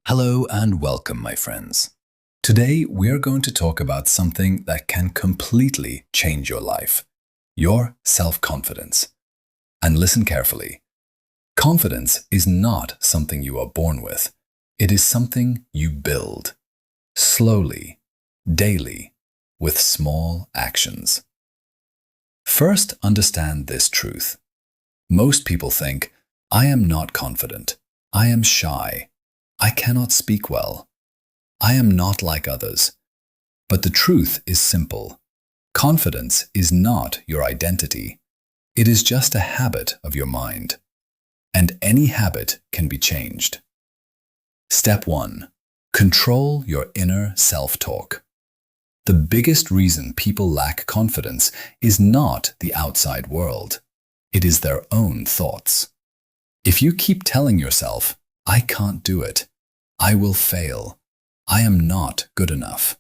Hello and welcome, my friends. Today, we're going to talk about something that can completely change your life, your self-confidence. And listen carefully. Confidence is not something you are born with. It is something you build, slowly, daily, with small actions. First, understand this truth. Most people think, I am not confident. I am shy. I cannot speak well. I am not like others. But the truth is simple. Confidence is not your identity. It is just a habit of your mind. And any habit can be changed. Step 1. Control your inner self-talk. The biggest reason people lack confidence is not the outside world. It is their own thoughts. If you keep telling yourself, I can't do it. I will fail. I am not good enough.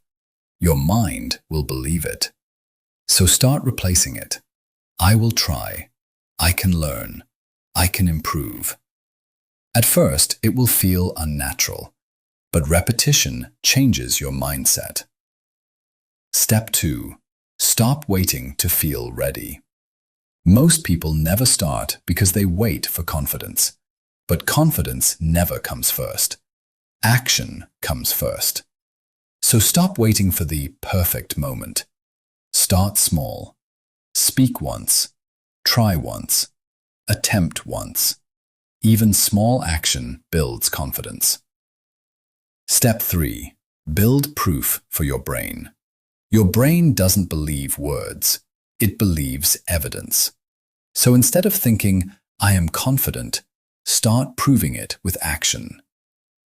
Your mind will believe it. So start replacing it. I will try. I can learn. I can improve. At first, it will feel unnatural, but repetition changes your mindset. Step 2. Stop waiting to feel ready. Most people never start because they wait for confidence. But confidence never comes first. Action comes first. So stop waiting for the perfect moment. Start small. Speak once. Try once. Attempt once. Even small action builds confidence. Step 3. Build proof for your brain. Your brain doesn't believe words. It believes evidence. So instead of thinking, I am confident, start proving it with action.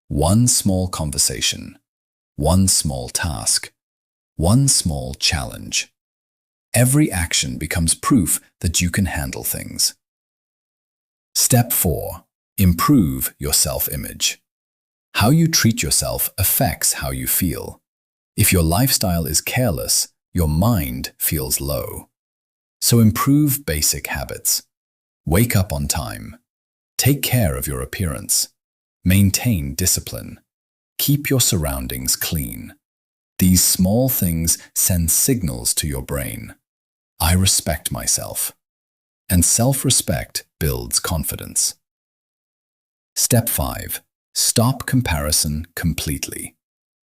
One small conversation, one small task, one small challenge. Every action becomes proof that you can handle things. Step 4. Improve your self-image. How you treat yourself affects how you feel. If your lifestyle is careless, your mind feels low. So improve basic habits. Wake up on time. Take care of your appearance. Maintain discipline. Keep your surroundings clean. These small things send signals to your brain. I respect myself. And self-respect builds confidence. Step 5. Stop comparison completely.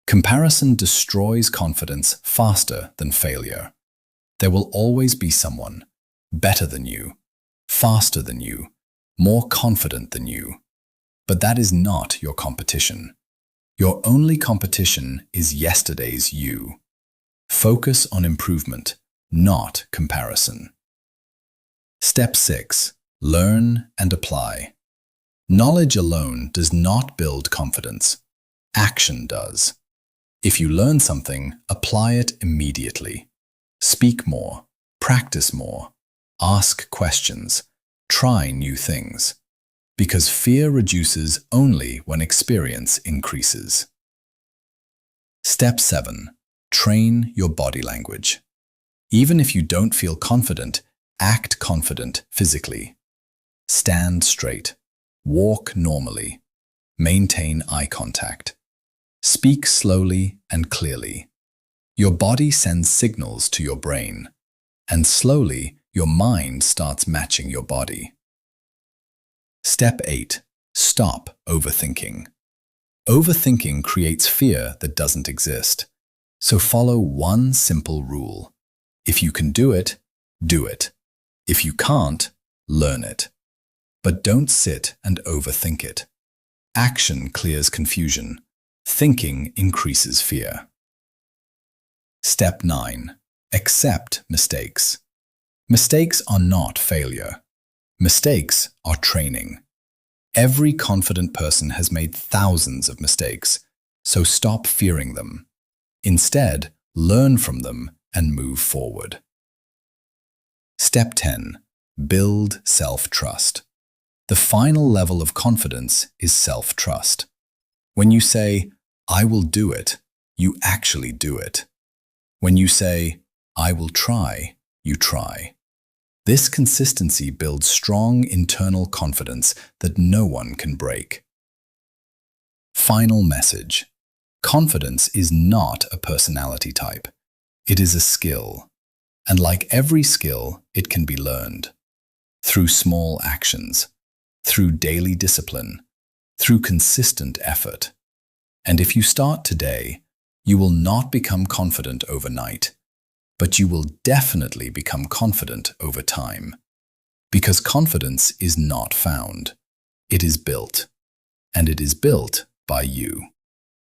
Comparison destroys confidence faster than failure. There will always be someone better than you, faster than you, more confident than you. But that is not your competition. Your only competition is yesterday's you. Focus on improvement, not comparison. Step 6. Learn and apply. Knowledge alone does not build confidence. Action does. If you learn something, apply it immediately. Speak more, practice more, ask questions, try new things. Because fear reduces only when experience increases. Step 7. Train your body language. Even if you don't feel confident, act confident physically. Stand straight. Walk normally. Maintain eye contact. Speak slowly and clearly. Your body sends signals to your brain, and slowly your mind starts matching your body. Step 8. Stop overthinking. Overthinking creates fear that doesn't exist. So follow one simple rule. If you can do it, do it. If you can't, learn it. But don't sit and overthink it. Action clears confusion. Thinking increases fear. Step 9. Accept mistakes. Mistakes are not failure. Mistakes are training. Every confident person has made thousands of mistakes, so stop fearing them. Instead, learn from them and move forward. Step 10. Build self-trust. The final level of confidence is self-trust. When you say, I will do it, you actually do it. When you say, I will try, you try. This consistency builds strong internal confidence that no one can break. Final message. Confidence is not a personality type. It is a skill. And like every skill, it can be learned. Through small actions, through daily discipline, through consistent effort. And if you start today, you will not become confident overnight, but you will definitely become confident over time. Because confidence is not found. It is built. And it is built by you.